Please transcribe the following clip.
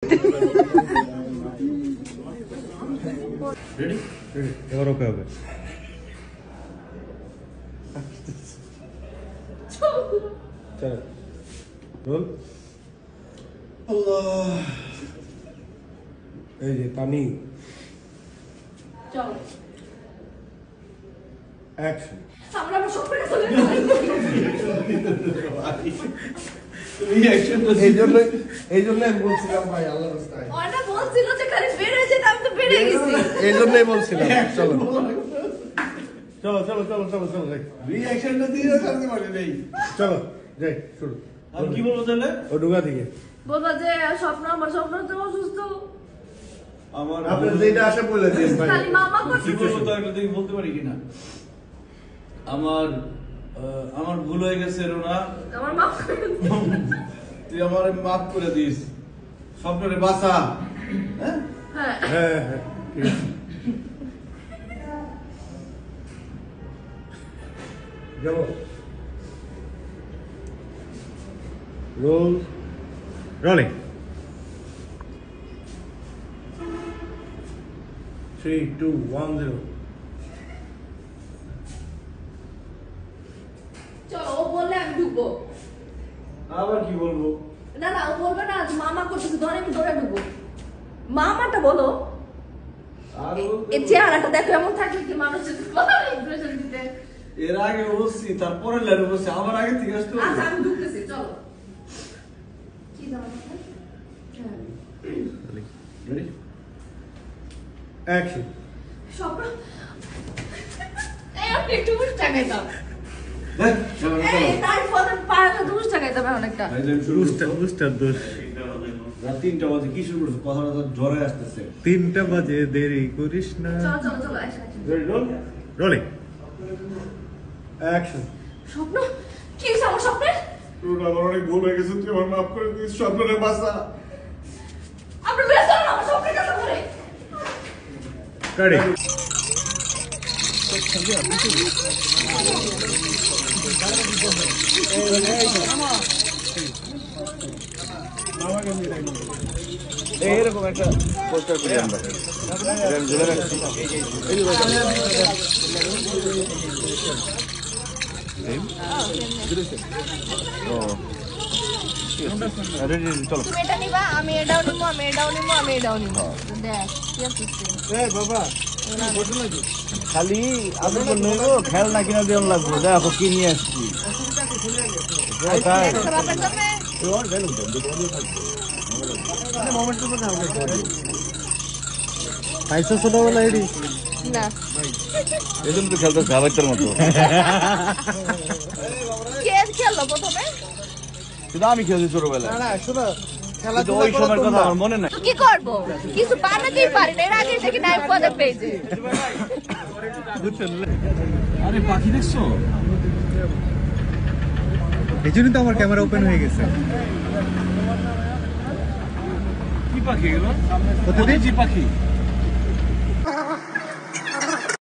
Ready? Ready. Ever okay, okay. Chalo. Roll. Allah. এই যে তানি চলো অ্যাকশন আমরা সব করে চলে রিঅ্যাকশন তো এই জন্য আমি বলছিলাম ভাই আল্লাহর রাস্তায় ওটা বলছিল যে খালি বের হয়ে যেতে আমি তো বের হয়ে গেছি এই জন্যই বলছিলাম চলো চলো চলো চলো চলো চলো যাই রিঅ্যাকশনটা দিয়ে করতে পারি নাই। চলো যাই শুরু আমি কি বলবো তাহলে? ও ডুগা থেকে বলবা যে স্বপ্ন আমার স্বপ্ন তো অসুস্থ আমার আপনি যেটা আসে বলে দিন ভাই খালি মামা কি করছে বলবো তো একটা দেখি বলতে পারি কিনা। আমার ভুল হয়ে গেছে রোনা, আমার মা তুই আমার মাফ করে দিস, স্বপ্নরে বাঁচা। হ্যাঁ হ্যাঁ হ্যাঁ হ্যাঁ ঠিক আছে। যাবো রোল রোলিং 3 2 1 0 চলো ও বললে আমি ঢুকবো আবার কি বলবো? না না ও বলবে না যে মামা করতেছে ধরে আমি ধরে ঢুকবো মামাটা বলো আর এই চেহারাটা দেখো এমন থাকলে কি মানুষ ইমপ্রেশন দিতে এর আগে বলছি, তারপরে লেন বলছি, আমার আগে থেকে আসতে হবে। আচ্ছা আমি ঢুকতেছি চলো কি দাও Ready? অ্যাকশন স্বপ্ন এই আপনি একটু বুঝ টাকাই দাও দেখ, চলো, চলো। এই তাই ফোনে পায়টা দুশ টাকাই দাও অনেকটা ভাই, যাই শুরু করছি। উস্তাদ দোষ রাত 3টা বাজে কি শুরু করছো? কথাটা তো জ্বরে আসতেছে। 3টা বাজে দেরি করিস না চলো চলো চলো আসো আসো Ready, roll? রোলিং অ্যাকশন স্বপ্ন কি হইছে আমার স্বপ্নের রোনা, আমার অনেক ভুল হয়ে গেছে, তুই আমার মাফ করে দিস, স্বপ্নরে বাঁচা। আপনি ব্যস্ত না আমার স্বপ্নের কথা বলে কাড়ি এইরকম একটা পোস্টার করে আমরা চলো। তুমি এটা নিবা আমি এটাও নিবো আমি এটাও নিবো আমি এটাও নিবো দেখ কি আছে বাবা খালি আদর করে নেবো, খেলনা কিনা দিয়ে লাগবো, দেখো কি নিয়ে আসছি। বাপের সামনে পাইছো ছোটবেলা এডি না এই জন্য তো খেলতে সাবাইতের মতো। কে খেললো প্রথমে শুধু আমি খেলছি ছোটবেলা, না শোনো কিন্তু ওই সময়ের কথা আমার মনে নাই। কি করব কিছু বানাতেই পারি না এর আগে দেখি নাই পদে পেয়েছে আরে পাখি দেখছো? এই জন্যই তো আমার ক্যামেরা ওপেন হয়ে গেছে কি পাখি এগুলো? কোথা দিয়ে? পাখি